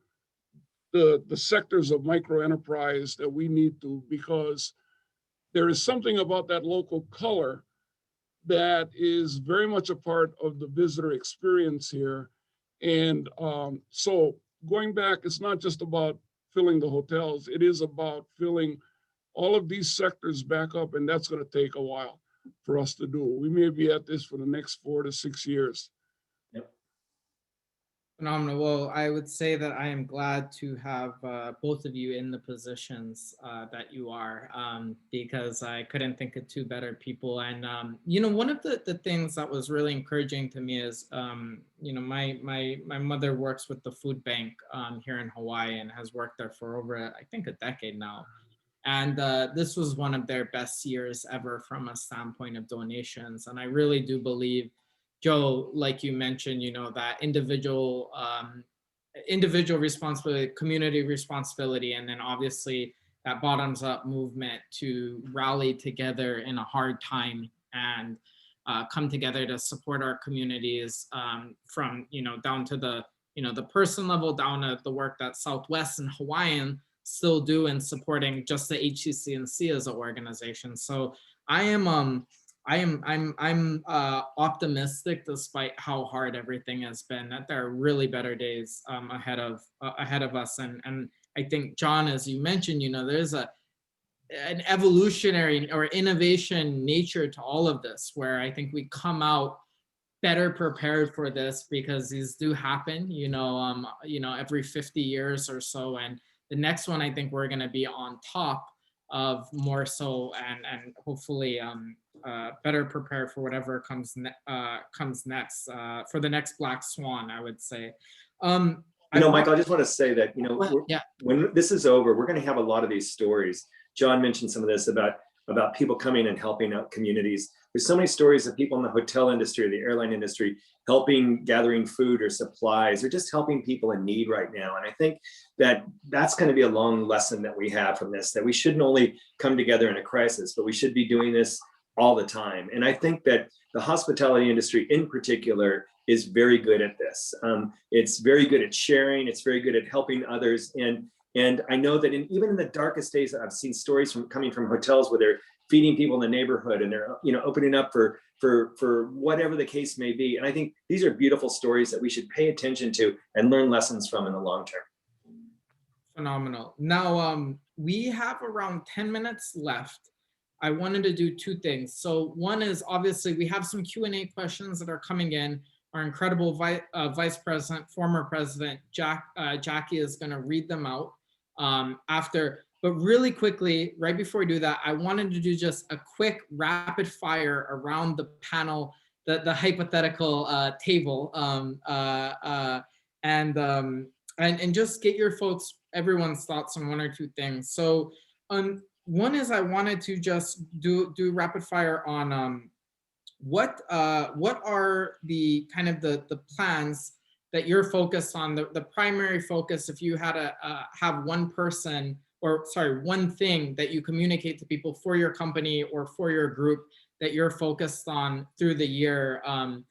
the sectors of micro enterprise that we need to, because there is something about that local color that is very much a part of the visitor experience here. And so going back, it's not just about filling the hotels, it is about filling all of these sectors back up, and that's going to take a while for us to do. We may be at this for the next 4 to 6 years. Yep. Phenomenal. Well, I would say that I am glad to have both of you in the positions that you are, because I couldn't think of two better people. And one of the things that was really encouraging to me is, my mother works with the food bank here in Hawaii and has worked there for over, I think, a decade now. And this was one of their best years ever from a standpoint of donations. And I really do believe, Joe, like you mentioned, that individual responsibility, community responsibility, and then obviously that bottoms up movement to rally together in a hard time and come together to support our communities, from, down to the person level, down to the work that Southwest and Hawaiian still do in supporting just the HCCNC as an organization. So I'm optimistic, despite how hard everything has been, that there are really better days ahead of us. And I think, John, as you mentioned, there's an evolutionary or innovation nature to all of this, where I think we come out better prepared for this, because these do happen, every 50 years or so. And the next one, I think we're going to be on top of more so, and hopefully better prepared for whatever comes next, for the next black swan, I would say. Michael, I just want to say that, yeah, when this is over, we're going to have a lot of these stories. John mentioned some of this about people coming and helping out communities. There's so many stories of people in the hotel industry or the airline industry helping, gathering food or supplies, or just helping people in need right now. And I think that that's going to be a long lesson that we have from this, that we shouldn't only come together in a crisis, but we should be doing this all the time. And I think that the hospitality industry in particular is very good at this. It's very good at sharing. It's very good at helping others. And I know that even in the darkest days, I've seen stories coming from hotels where they're feeding people in the neighborhood, and they're opening up for whatever the case may be. And I think these are beautiful stories that we should pay attention to and learn lessons from in the long term. Phenomenal. Now, we have around 10 minutes left. I wanted to do two things. So one is, obviously we have some Q&A questions that are coming in. Our incredible Vice President, former President Jackie is going to read them out after. But really quickly, right before we do that, I wanted to do just a quick rapid fire around the panel, the hypothetical table, and just get your everyone's thoughts on one or two things. So one is, I wanted to just do rapid fire on what are the kind of the plans that you're focused on, the primary focus, if you had to have one thing that you communicate to people for your company or for your group that you're focused on through the year. And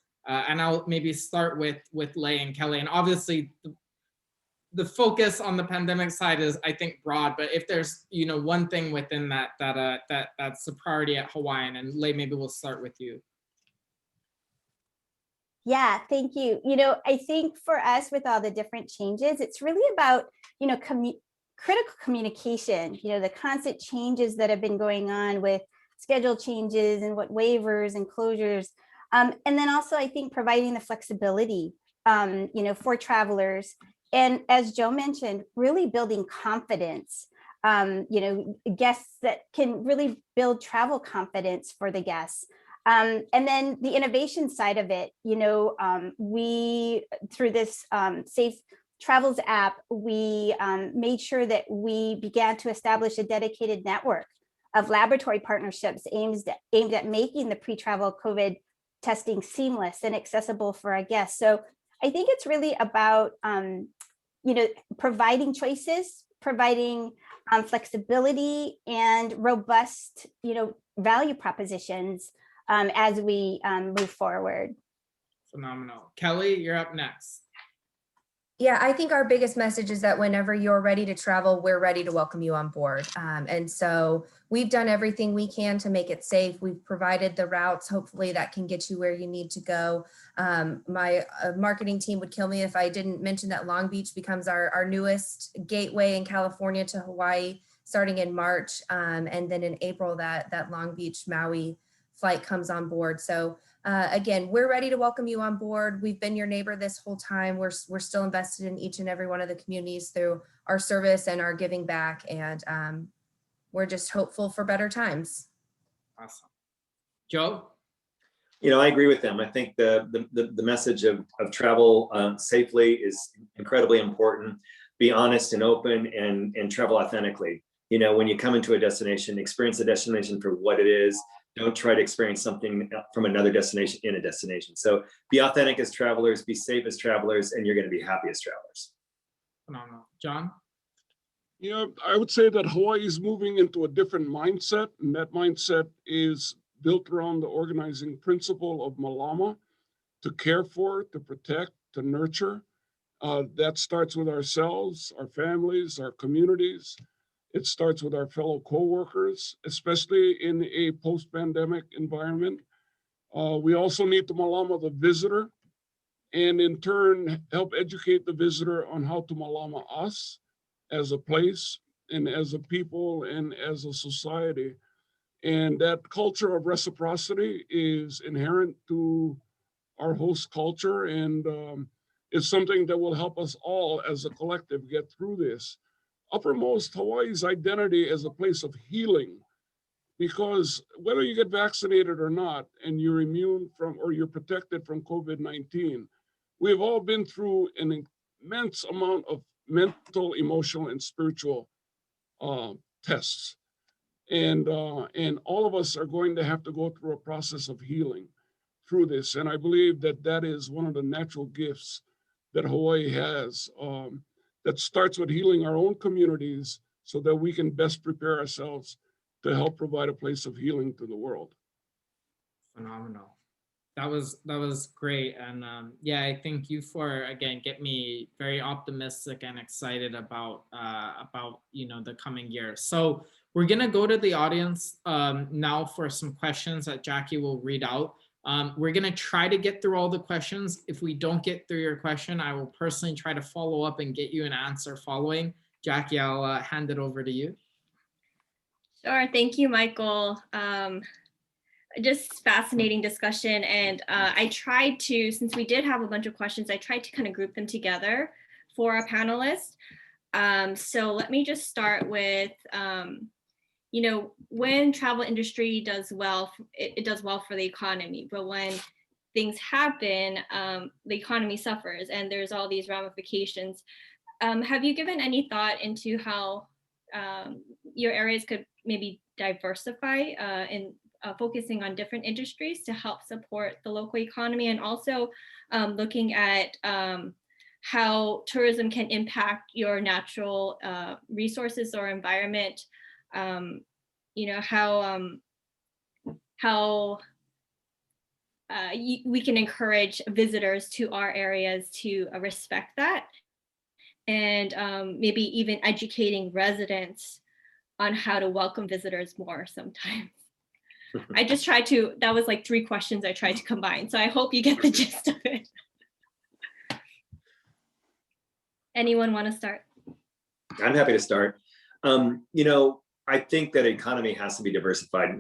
I'll maybe start with Lei and Kelly. And obviously the focus on the pandemic side is, I think, broad, but if there's, one thing within that's a priority at Hawaiian, and Lei, maybe we'll start with you. Yeah, thank you. I think for us, with all the different changes, it's really about, critical communication, the constant changes that have been going on with schedule changes and what waivers and closures. And then also, I think, providing the flexibility, for travelers. And as Joe mentioned, really building confidence, guests that can really build travel confidence for the guests. And then the innovation side of it, we, through this Safe Travels app, we made sure that we began to establish a dedicated network of laboratory partnerships aimed at making the pre-travel COVID testing seamless and accessible for our guests. So I think it's really about, providing choices, providing flexibility and robust, value propositions as we move forward. Phenomenal. Kelly, you're up next. Yeah, I think our biggest message is that whenever you're ready to travel, we're ready to welcome you on board. And so we've done everything we can to make it safe. We've provided the routes, hopefully that can get you where you need to go. My marketing team would kill me if I didn't mention that Long Beach becomes our newest gateway in California to Hawaii, starting in March. And then in April, that Long Beach Maui flight comes on board. So again, we're ready to welcome you on board. We've been your neighbor this whole time. We're still invested in each and every one of the communities through our service and our giving back. And we're just hopeful for better times. Awesome. Joe? I agree with them. I think the message of travel safely is incredibly important. Be honest and open and travel authentically. When you come into a destination, experience the destination for what it is. Don't try to experience something from another destination in a destination. So be authentic as travelers, be safe as travelers, and you're going to be happy as travelers. Phenomenal. John? I would say that Hawaii is moving into a different mindset, and that mindset is built around the organizing principle of Malama, to care for, to protect, to nurture. That starts with ourselves, our families, our communities. It starts with our fellow coworkers, especially in a post-pandemic environment. We also need to Malama the visitor, and in turn, help educate the visitor on how to Malama us as a place and as a people and as a society. And that culture of reciprocity is inherent to our host culture, and it's something that will help us all as a collective get through this. Uppermost, Hawaii's identity as a place of healing, because whether you get vaccinated or not, and you're immune from or you're protected from COVID-19, we've all been through an immense amount of mental, emotional, and spiritual tests. And all of us are going to have to go through a process of healing through this. And I believe that that is one of the natural gifts that Hawaii has, that starts with healing our own communities so that we can best prepare ourselves to help provide a place of healing to the world. Phenomenal. That was great. And yeah, I thank you for, again, get me very optimistic and excited about the coming year. So we're gonna go to the audience now for some questions that Jackie will read out. We're gonna try to get through all the questions. If we don't get through your question, I will personally try to follow up and get you an answer following. Jackie, I'll hand it over to you. Sure, thank you, Michael. Just fascinating discussion. And I tried to, since we did have a bunch of questions, I tried to kind of group them together for our panelists. So let me just start with, when travel industry does well, it does well for the economy, but when things happen, the economy suffers and there's all these ramifications. Have you given any thought into how your areas could maybe diversify in focusing on different industries to help support the local economy, and also looking at how tourism can impact your natural resources or environment? How we can encourage visitors to our areas to respect that, and maybe even educating residents on how to welcome visitors more sometimes. I just tried to, that was like 3 questions I tried to combine. So I hope you get the gist of it. Anyone want to start? I'm happy to start. I think that economy has to be diversified.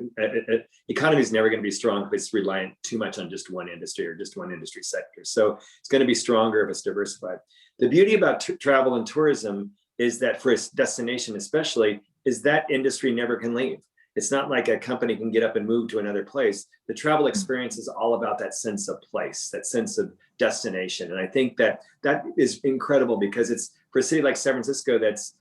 Economy is never going to be strong if it's reliant too much on just one industry or just one industry sector. So it's going to be stronger if it's diversified. The beauty about travel and tourism is that for a destination especially, is that industry never can leave. It's not like a company can get up and move to another place. The travel experience is all about that sense of place, that sense of destination. And I think that is incredible, because it's for a city like San Francisco that's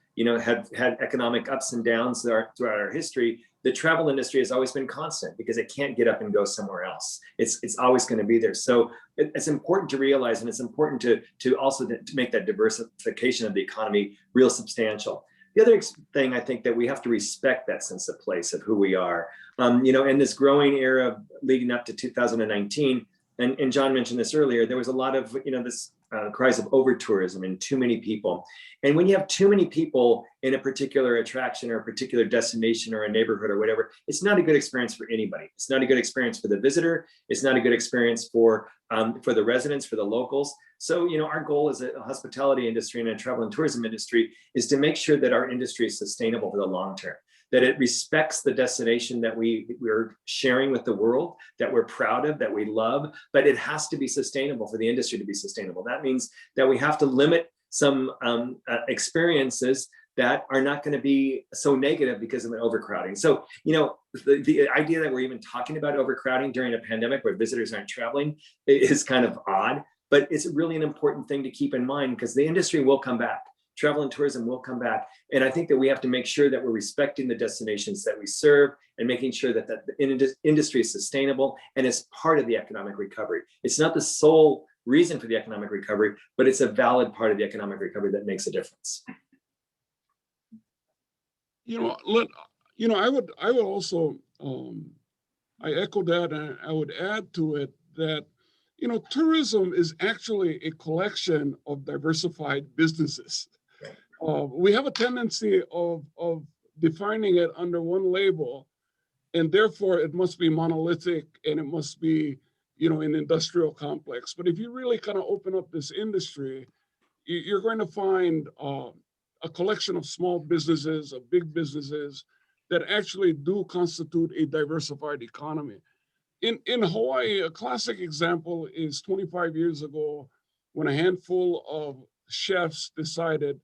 have had economic ups and downs throughout our history. The travel industry has always been constant because it can't get up and go somewhere else. It's always going to be there. So it's important to realize, and it's important to also to make that diversification of the economy real substantial. The other thing, I think that we have to respect that sense of place of who we are. In this growing era leading up to 2019, and John mentioned this earlier, there was a lot of this cries of over-tourism and too many people. And when you have too many people in a particular attraction or a particular destination or a neighborhood or whatever, it's not a good experience for anybody. It's not a good experience for the visitor. It's not a good experience for the residents, for the locals. So, our goal as a hospitality industry and a travel and tourism industry is to make sure that our industry is sustainable for the long term. that it respects the destination that we're sharing with the world, that we're proud of, that we love, but it has to be sustainable for the industry to be sustainable. That means that we have to limit some experiences that are not going to be so negative because of an overcrowding. So, you know, the idea that we're even talking about overcrowding during a pandemic where visitors aren't traveling is kind of odd, but it's really an important thing to keep in mind because the industry will come back. Travel and tourism will come back. And I think that we have to make sure that we're respecting the destinations that we serve and making sure that the industry is sustainable and is part of the economic recovery. It's not the sole reason for the economic recovery, but it's a valid part of the economic recovery that makes a difference. I would also, I echo that, and I would add to it that, tourism is actually a collection of diversified businesses. We have a tendency of defining it under one label, and therefore it must be monolithic and it must be, an industrial complex. But if you really kind of open up this industry, you're going to find a collection of small businesses, of big businesses that actually do constitute a diversified economy. In Hawaii, a classic example is 25 years ago when a handful of chefs decided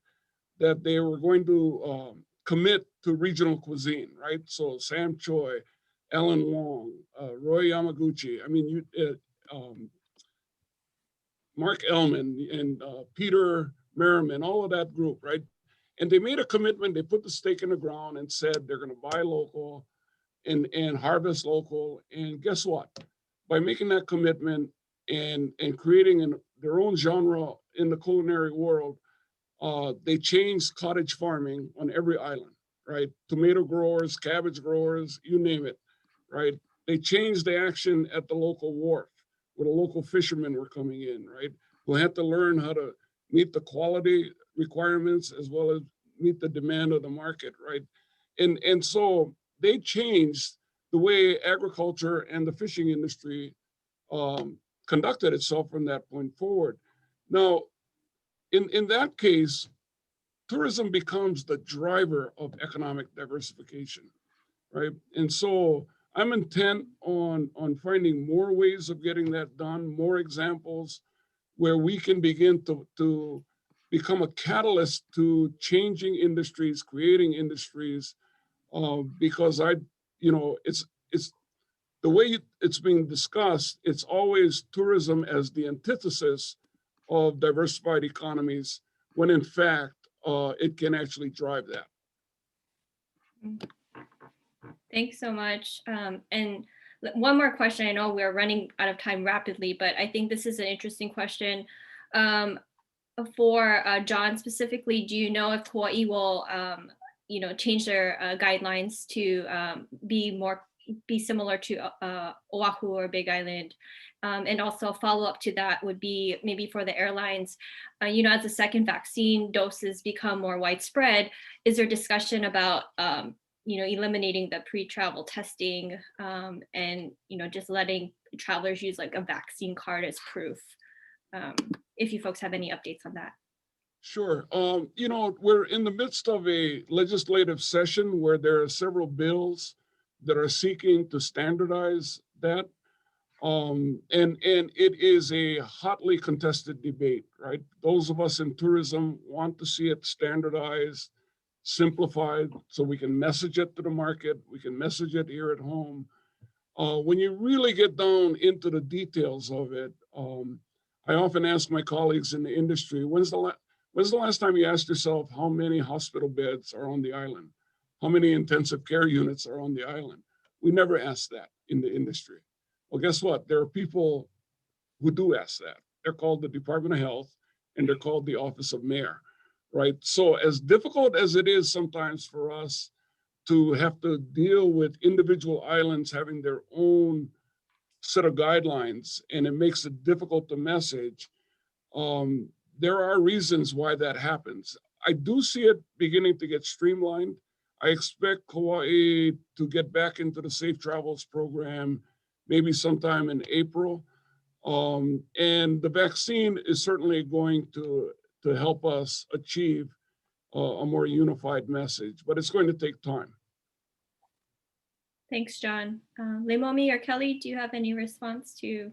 that they were going to commit to regional cuisine, right? So Sam Choi, Alan Wong, Roy Yamaguchi, Mark Ellman and Peter Merriman, all of that group, right? And they made a commitment, they put the stake in the ground and said they're gonna buy local and harvest local. And guess what? By making that commitment and creating their own genre in the culinary world, they changed cottage farming on every island, right? Tomato growers, cabbage growers, you name it, right? They changed the action at the local wharf where the local fishermen were coming in, right? Who had to learn how to meet the quality requirements as well as meet the demand of the market, right? And so they changed the way agriculture and the fishing industry conducted itself from that point forward. Now, in that case, tourism becomes the driver of economic diversification, right? And so I'm intent on finding more ways of getting that done, more examples where we can begin to become a catalyst to changing industries, creating industries, because it's the way it's being discussed, it's always tourism as the antithesis of diversified economies, when in fact, it can actually drive that. Thanks so much. And one more question. I know we're running out of time rapidly, but I think this is an interesting question. For John specifically, do you know if Hawaii will, change their guidelines to be similar to Oahu or Big Island? And also a follow-up to that would be maybe for the airlines, as the second vaccine doses become more widespread, is there discussion about, eliminating the pre-travel testing and, just letting travelers use like a vaccine card as proof? If you folks have any updates on that. Sure. We're in the midst of a legislative session where there are several bills that are seeking to standardize that. And it is a hotly contested debate, right? Those of us in tourism want to see it standardized, simplified, so we can message it to the market, we can message it here at home. When you really get down into the details of it, I often ask my colleagues in the industry, when's the last time you asked yourself how many hospital beds are on the island? How many intensive care units are on the island? We never ask that in the industry. Well, guess what? There are people who do ask that. They're called the Department of Health and they're called the Office of Mayor, right? So as difficult as it is sometimes for us to have to deal with individual islands having their own set of guidelines, and it makes it difficult to message, there are reasons why that happens. I do see it beginning to get streamlined. I expect Hawaii to get back into the Safe Travels program maybe sometime in April. And the vaccine is certainly going to help us achieve a more unified message, but it's going to take time. Thanks, John. Leimomi or Kelly, do you have any response to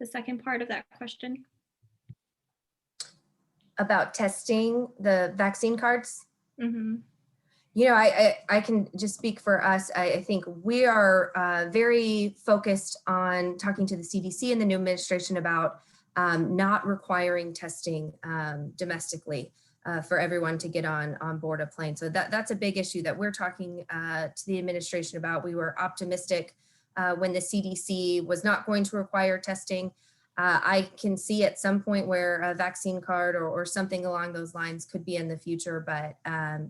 the second part of that question? About testing the vaccine cards. Mm-hmm. You know, I can just speak for us. I think we are very focused on talking to the CDC and the new administration about not requiring testing domestically for everyone to get on board a plane. So that's a big issue that we're talking to the administration about. We were optimistic when the CDC was not going to require testing. I can see at some point where a vaccine card or something along those lines could be in the future, but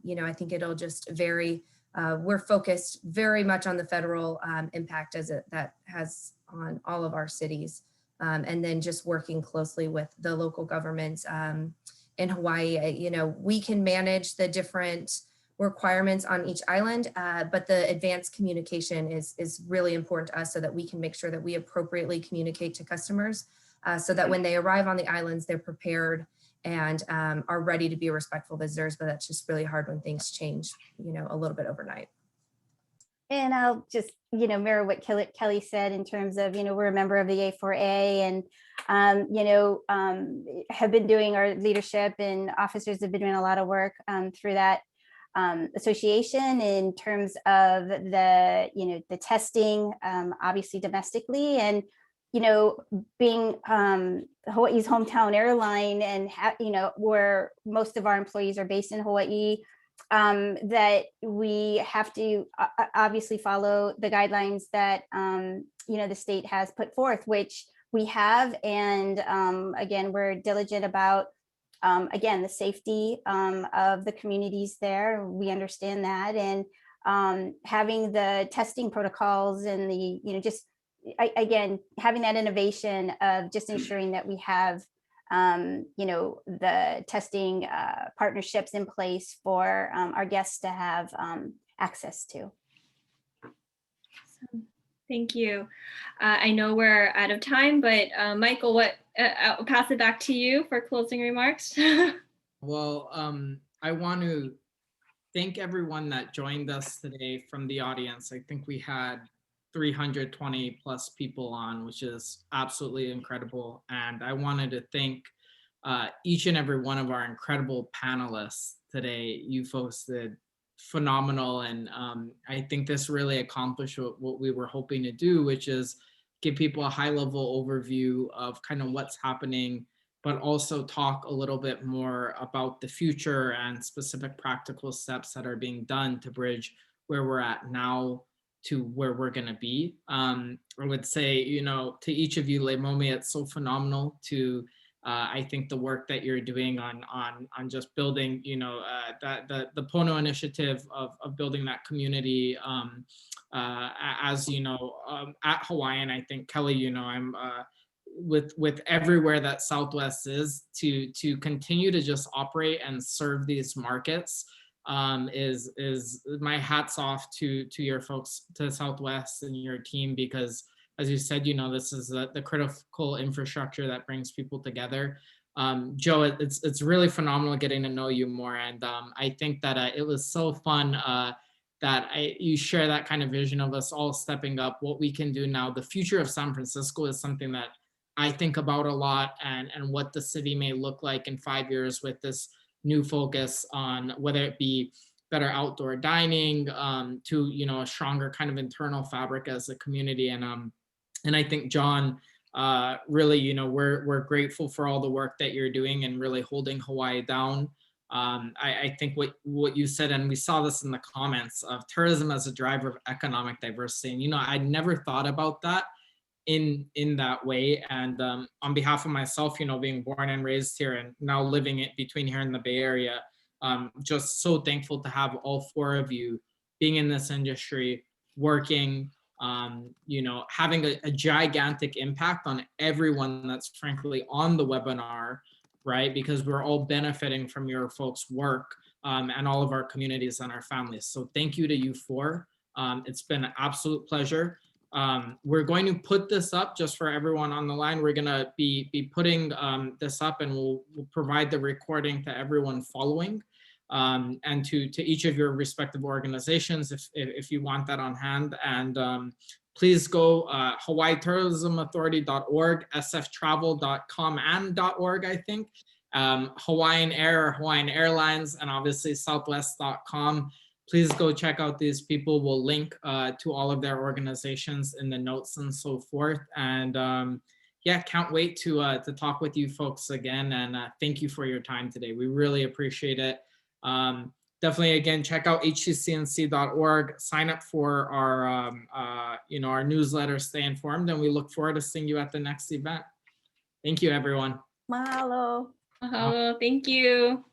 you know, I think it'll just vary. We're focused very much on the federal impact that has on all of our cities, and then just working closely with the local governments in Hawaii. You know, we can manage the different requirements on each island, but the advanced communication is really important to us so that we can make sure that we appropriately communicate to customers so that when they arrive on the islands, they're prepared and are ready to be respectful visitors. But that's just really hard when things change, you know, a little bit overnight. And I'll just, you know, mirror what Kelly said in terms of, you know, we're a member of the A4A and, you know, have been doing our leadership and officers have been doing a lot of work through that association in terms of the, you know, the testing, obviously domestically, and, you know, being Hawaii's hometown airline and, you know, where most of our employees are based in Hawaii, that we have to obviously follow the guidelines that, you know, the state has put forth, which we have. And again, we're diligent about, again, the safety of the communities there. We understand that. And having the testing protocols and the, you know, just, again, having that innovation of just ensuring that we have, you know, the testing partnerships in place for our guests to have access to. Thank you. I know we're out of time, but Michael, I'll pass it back to you for closing remarks. Well, I want to thank everyone that joined us today from the audience. I think we had 320 plus people on, which is absolutely incredible. And I wanted to thank each and every one of our incredible panelists today. You folks did phenomenal. And I think this really accomplished what we were hoping to do, which is give people a high level overview of kind of what's happening, but also talk a little bit more about the future and specific practical steps that are being done to bridge where we're at now to where we're going to be. I would say, you know, to each of you, Leimomi, it's so phenomenal to, I think the work that you're doing on just building, you know, the Pono initiative of building that community, as you know, at Hawaiian. I think Kelly, you know, I'm with everywhere that Southwest is to continue to just operate and serve these markets. Is my hats off to your folks, to Southwest and your team, because as you said, you know, this is the critical infrastructure that brings people together. Joe, it's really phenomenal getting to know you more. And I think that it was so fun that you share that kind of vision of us all stepping up, what we can do now. The future of San Francisco is something that I think about a lot, and what the city may look like in 5 years with this new focus on whether it be better outdoor dining, to, you know, a stronger kind of internal fabric as a community. And I think, John, really, you know, we're grateful for all the work that you're doing and really holding Hawaii down. I think what you said, and we saw this in the comments, of tourism as a driver of economic diversity. And, you know, I never thought about that in that way. And on behalf of myself, you know, being born and raised here and now living it between here and the Bay Area, just so thankful to have all four of you being in this industry, working, you know, having a gigantic impact on everyone that's frankly on the webinar, right? Because we're all benefiting from your folks' work, and all of our communities and our families. So thank you to you four. It's been an absolute pleasure. We're going to put this up just for everyone on the line. We're gonna be putting this up, and we'll provide the recording to everyone following. and to each of your respective organizations if you want that on hand. And please go HawaiiTourismAuthority.org, sftravel.com and .org, I think, Hawaiian Air or Hawaiian Airlines, and obviously Southwest.com. Please go check out these people. We'll link to all of their organizations in the notes and so forth. And yeah, can't wait to talk with you folks again. And thank you for your time today. We really appreciate it. Definitely, again, check out hccnc.org, sign up for our, our newsletter, stay informed, and we look forward to seeing you at the next event. Thank you, everyone. Mahalo. Mahalo. Thank you.